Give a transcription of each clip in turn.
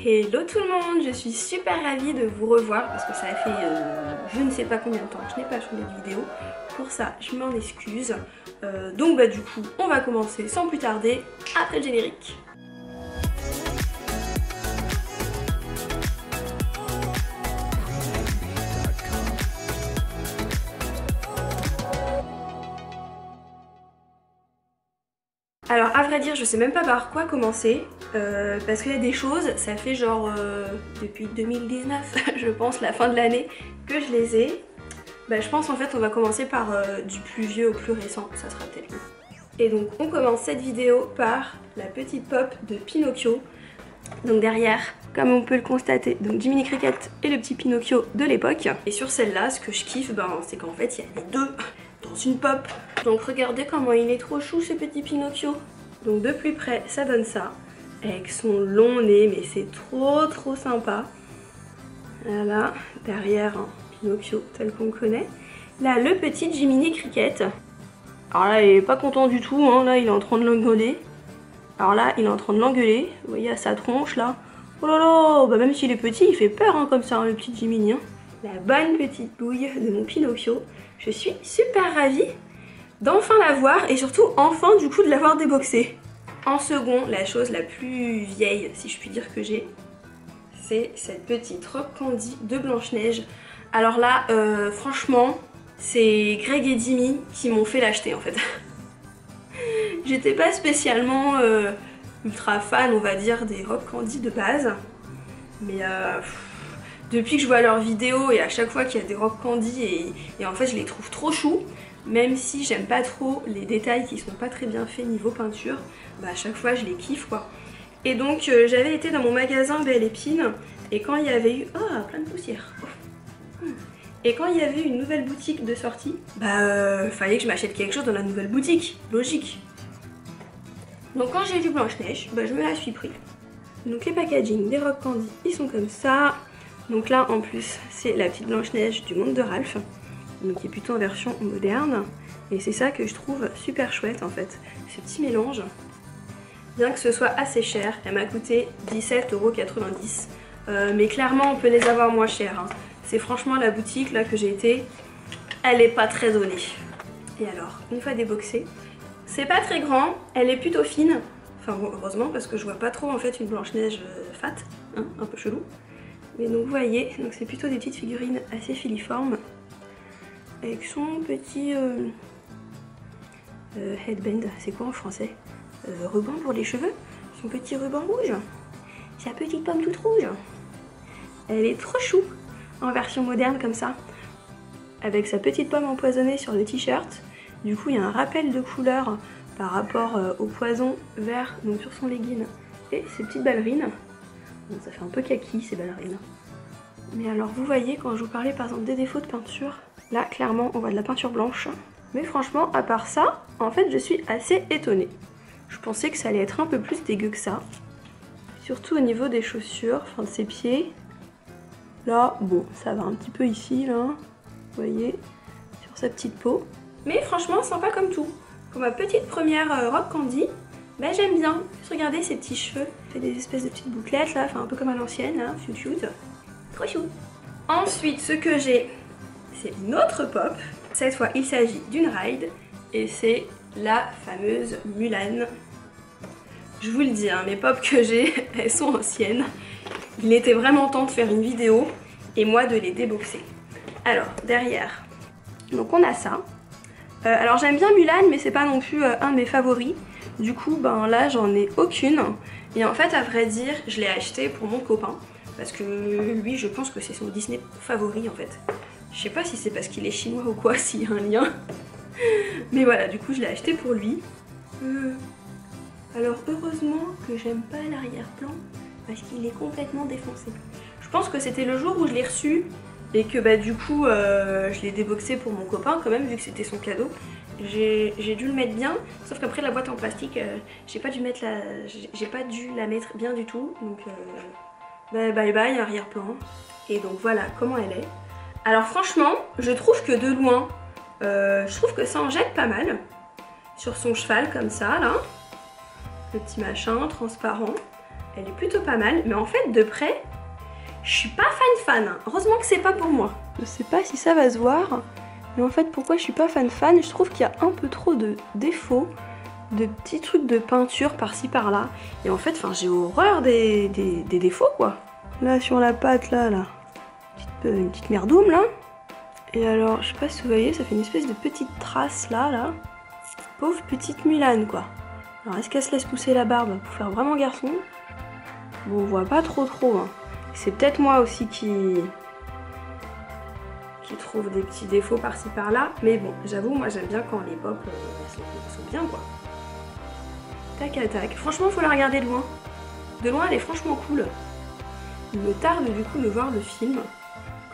Hello tout le monde, je suis super ravie de vous revoir parce que ça a fait je ne sais pas combien de temps que je n'ai pas tourné de vidéo. Pour ça, je m'en excuse. Donc du coup, on va commencer sans plus tarder après le générique. Alors à vrai dire je sais même pas par quoi commencer parce qu'il y a des choses, ça fait genre depuis 2019 je pense, la fin de l'année que je les ai. Je pense en fait on va commencer par du plus vieux au plus récent, ça sera peut-être mieux. Et donc on commence cette vidéo par la petite pop de Pinocchio. Donc derrière, comme on peut le constater, donc Jiminy Cricket et le petit Pinocchio de l'époque. Et sur celle-là, ce que je kiffe, c'est qu'en fait il y a les deux dans une pop. Donc regardez comment il est trop chou ce petit Pinocchio. Donc de plus près ça donne ça, avec son long nez, mais c'est trop sympa. Voilà, derrière Pinocchio tel qu'on connaît. Là le petit Jiminy Cricket. Alors là il est pas content du tout, hein. Là il est en train de l'engueuler. Alors là il est en train de l'engueuler, vous voyez à sa tronche là. Oh là là, même s'il est petit il fait peur comme ça le petit Jiminy. La bonne petite bouille de mon Pinocchio. Je suis super ravie d'enfin l'avoir et surtout enfin du coup de l'avoir déboxé. En second, la chose la plus vieille si je puis dire que j'ai, c'est cette petite robe candy de Blanche-Neige. Alors là franchement c'est Greg et Dimi qui m'ont fait l'acheter en fait. J'étais pas spécialement ultra fan on va dire des robes candy de base, mais depuis que je vois leurs vidéos et à chaque fois qu'il y a des robes candy et en fait je les trouve trop chou, même si j'aime pas trop les détails qui sont pas très bien faits niveau peinture, à chaque fois je les kiffe quoi. Et donc j'avais été dans mon magasin Belle Épine et quand il y avait eu... Oh, plein de poussière. Et quand il y avait une nouvelle boutique de sortie, fallait que je m'achète quelque chose dans la nouvelle boutique, logique. Donc quand j'ai vu Blanche-Neige, je me la suis pris. Donc les packaging des robes candy, ils sont comme ça. Donc là en plus c'est la petite Blanche-Neige du monde de Ralph, donc qui est plutôt en version moderne. Et c'est ça que je trouve super chouette en fait, ce petit mélange. Bien que ce soit assez cher, elle m'a coûté 17,90 €. Mais clairement on peut les avoir moins chers. Hein. C'est franchement la boutique là que j'ai été, elle est pas très donnée. Et alors, une fois déboxée, c'est pas très grand, elle est plutôt fine. Enfin bon, heureusement parce que je vois pas trop en fait une Blanche-Neige fat, hein, un peu chelou. Mais donc vous voyez, donc c'est plutôt des petites figurines assez filiformes. Avec son petit headband, c'est quoi en français? Ruban pour les cheveux, son petit ruban rouge, sa petite pomme toute rouge. Elle est trop chou en version moderne comme ça, avec sa petite pomme empoisonnée sur le t-shirt. Du coup il y a un rappel de couleur par rapport au poison vert donc sur son legging et ses petites ballerines. Bon, ça fait un peu kaki ces ballerines. Mais alors vous voyez quand je vous parlais par exemple des défauts de peinture, là clairement on voit de la peinture blanche. Mais franchement à part ça, en fait je suis assez étonnée. Je pensais que ça allait être un peu plus dégueu que ça. Surtout au niveau des chaussures, enfin de ses pieds. Là, bon, ça va un petit peu ici, là. Vous voyez, sur sa petite peau. Mais franchement, sympa comme tout. Pour ma petite première robe candy, j'aime bien. Juste regardez ces petits cheveux. Fait des espèces de petites bouclettes, là, enfin un peu comme à l'ancienne, là, cute. Trop chou. Ensuite, ce que j'ai, c'est une autre pop. Cette fois, il s'agit d'une ride. Et c'est la fameuse Mulan. Je vous le dis, hein, mes pop que j'ai, elles sont anciennes. Il était vraiment temps de faire une vidéo et moi de les déboxer. Alors, derrière, donc on a ça. Alors j'aime bien Mulan, mais c'est pas non plus un de mes favoris. Du coup, là, j'en ai aucune. Et en fait, à vrai dire, je l'ai acheté pour mon copain. Parce que lui, je pense que c'est son Disney favori, en fait. Je sais pas si c'est parce qu'il est chinois ou quoi, s'il y a un lien. Mais voilà, du coup, je l'ai acheté pour lui. Alors, heureusement que j'aime pas l'arrière-plan. Parce qu'il est complètement défoncé. Je pense que c'était le jour où je l'ai reçu et que du coup je l'ai déboxé pour mon copain quand même vu que c'était son cadeau. J'ai dû le mettre bien, sauf qu'après la boîte en plastique, j'ai pas dû la mettre bien du tout. Donc bye bye arrière-plan. Et donc voilà comment elle est. Alors franchement, je trouve que de loin, je trouve que ça en jette pas mal. Sur son cheval comme ça là. Le petit machin transparent. elle est plutôt pas mal, mais en fait de près, je suis pas fan. Heureusement que c'est pas pour moi. Je sais pas si ça va se voir, mais en fait pourquoi je suis pas fan, je trouve qu'il y a un peu trop de défauts, de petits trucs de peinture par-ci par-là. Et en fait, j'ai horreur des défauts quoi. Là sur la pâte là, une petite merdoum là. Et alors, je sais pas si vous voyez, ça fait une espèce de petite trace là. Pauvre petite Mulan quoi. Alors est-ce qu'elle se laisse pousser la barbe pour faire vraiment garçon? Bon, on voit pas trop hein. C'est peut-être moi aussi qui trouve des petits défauts par-ci par-là. Mais bon, j'avoue, moi j'aime bien quand les pop sont bien quoi. Tac à tac. Franchement, faut la regarder de loin. De loin, elle est franchement cool. Il me tarde du coup de voir le film.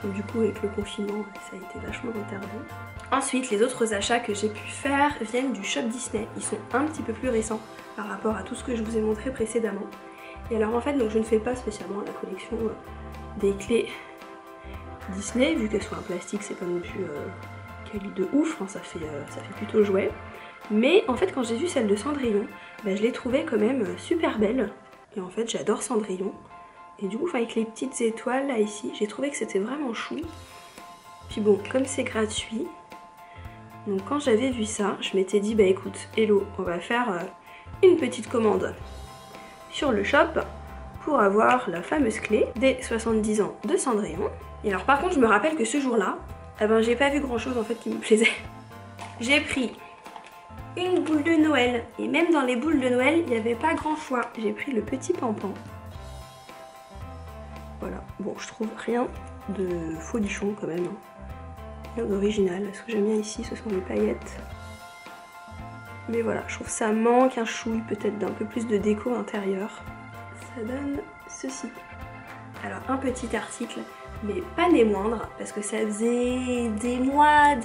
Comme du coup, avec le confinement, ça a été vachement retardé. Ensuite, les autres achats que j'ai pu faire viennent du shop Disney. Ils sont un petit peu plus récents par rapport à tout ce que je vous ai montré précédemment. Et alors en fait, donc, je ne fais pas spécialement la collection des clés Disney, vu qu'elles sont en plastique, c'est pas non plus quali de ouf, ça fait plutôt jouet. Mais en fait, quand j'ai vu celle de Cendrillon, je l'ai trouvée quand même super belle. Et en fait, j'adore Cendrillon. Et du coup, avec les petites étoiles là ici, j'ai trouvé que c'était vraiment chou. Puis bon, comme c'est gratuit, donc quand j'avais vu ça, je m'étais dit, écoute, hello, on va faire une petite commande sur le shop pour avoir la fameuse clé des 70 ans de Cendrillon. Et alors par contre, je me rappelle que ce jour-là, j'ai pas vu grand-chose en fait qui me plaisait. J'ai pris une boule de Noël, et même dans les boules de Noël, il n'y avait pas grand choix. J'ai pris le petit pampan. Voilà, bon, je trouve rien de folichon quand même, rien d'original. Ce que j'aime bien ici, ce sont les paillettes. Mais voilà, je trouve que ça manque un chouille peut-être d'un peu plus de déco intérieur. Ça donne ceci. Alors un petit article, mais pas des moindres, parce que ça faisait des mois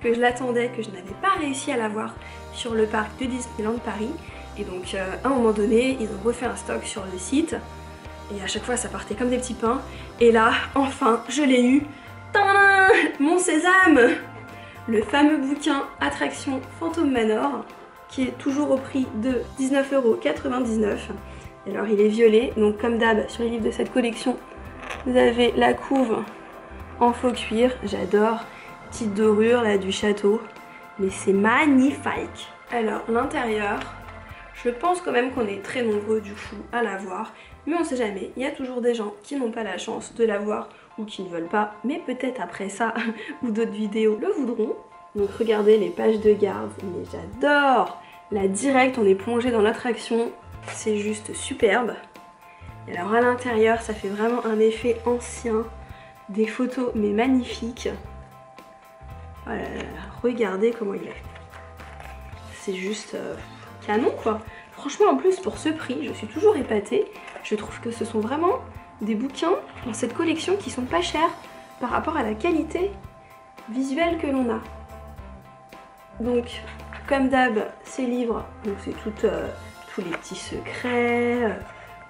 que je l'attendais, que je n'avais pas réussi à l'avoir sur le parc de Disneyland Paris. Et donc à un moment donné, ils ont refait un stock sur le site. Et à chaque fois ça partait comme des petits pains. Et là, enfin, je l'ai eu. Tadam, mon sésame! Le fameux bouquin Attraction Phantom Manor, qui est toujours au prix de 19,99 €. Et alors il est violet, donc comme d'hab sur les livres de cette collection, vous avez la couve en faux cuir. J'adore. Petite dorure là du château. Mais c'est magnifique. Alors l'intérieur, je pense quand même qu'on est très nombreux du coup à l'avoir. Mais on sait jamais, il y a toujours des gens qui n'ont pas la chance de l'avoir ou qui ne veulent pas, mais peut-être après ça ou d'autres vidéos le voudront. Donc regardez les pages de garde, mais j'adore. Là direct, on est plongé dans l'attraction, c'est juste superbe. Et alors à l'intérieur, ça fait vraiment un effet ancien, des photos mais magnifiques. Oh là là, regardez comment il est. C'est juste canon quoi. Franchement en plus pour ce prix, je suis toujours épatée. Je trouve que ce sont vraiment des bouquins dans cette collection qui sont pas chers par rapport à la qualité visuelle que l'on a. Donc comme d'hab, ces livres, c'est tous les petits secrets,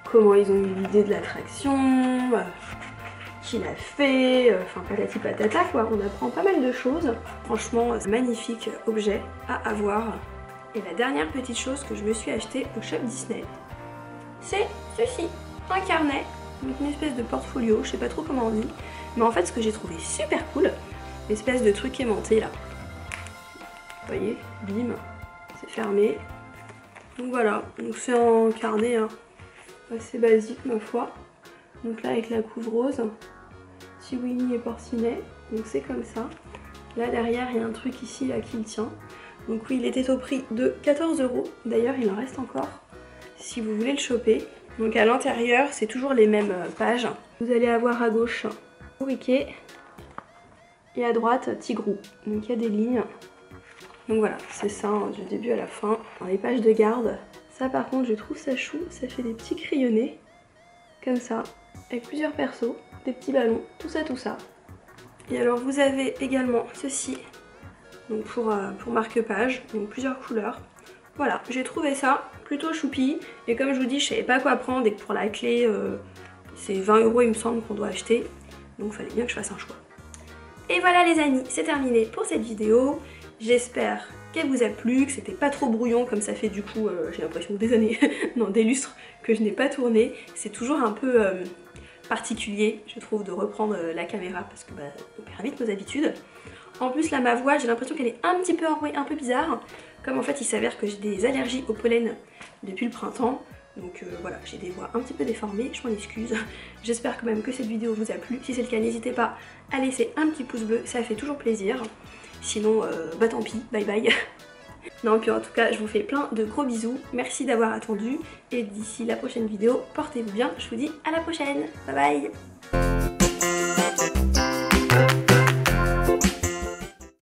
comment ils ont eu l'idée de l'attraction, qui l'a fait, enfin patati patata quoi, on apprend pas mal de choses. Franchement, magnifique objet à avoir. Et la dernière petite chose que je me suis achetée au shop Disney, c'est ceci, un carnet, une espèce de portfolio, je sais pas trop comment on dit, mais en fait ce que j'ai trouvé super cool, l'espèce de truc aimanté là. Vous voyez, bim, c'est fermé. Donc voilà, donc c'est en carnet assez basique ma foi. Donc là avec la couve rose, petit Winnie et Porcinet, donc c'est comme ça. Là derrière il y a un truc ici là qui le tient. Donc oui, il était au prix de 14 €. D'ailleurs, il en reste encore si vous voulez le choper. Donc à l'intérieur, c'est toujours les mêmes pages. Vous allez avoir à gauche Riquet et à droite Tigrou. Donc il y a des lignes. Donc voilà, c'est ça du début à la fin. Dans les pages de garde, ça par contre, je trouve ça chou. Ça fait des petits crayonnés comme ça, avec plusieurs persos, des petits ballons, tout ça, tout ça. Et alors vous avez également ceci. Donc pour marque-page, donc plusieurs couleurs. Voilà, j'ai trouvé ça plutôt choupi. Et comme je vous dis, je savais pas quoi prendre et que pour la clé, c'est 20 € il me semble qu'on doit acheter. Donc il fallait bien que je fasse un choix. Et voilà les amis, c'est terminé pour cette vidéo. J'espère qu'elle vous a plu, que c'était pas trop brouillon comme ça fait du coup, j'ai l'impression des années, non des lustres que je n'ai pas tourné. C'est toujours un peu particulier, je trouve, de reprendre la caméra parce que on perd vite nos habitudes. En plus là ma voix, j'ai l'impression qu'elle est un petit peu enrouée, un peu bizarre, comme en fait il s'avère que j'ai des allergies au pollen depuis le printemps. Donc voilà, j'ai des voix un petit peu déformées, je m'en excuse. J'espère quand même que cette vidéo vous a plu. Si c'est le cas, n'hésitez pas à laisser un petit pouce bleu, ça fait toujours plaisir. Sinon, bah tant pis, bye bye. Non, puis en tout cas, je vous fais plein de gros bisous. Merci d'avoir attendu. Et d'ici la prochaine vidéo, portez-vous bien. Je vous dis à la prochaine. Bye bye.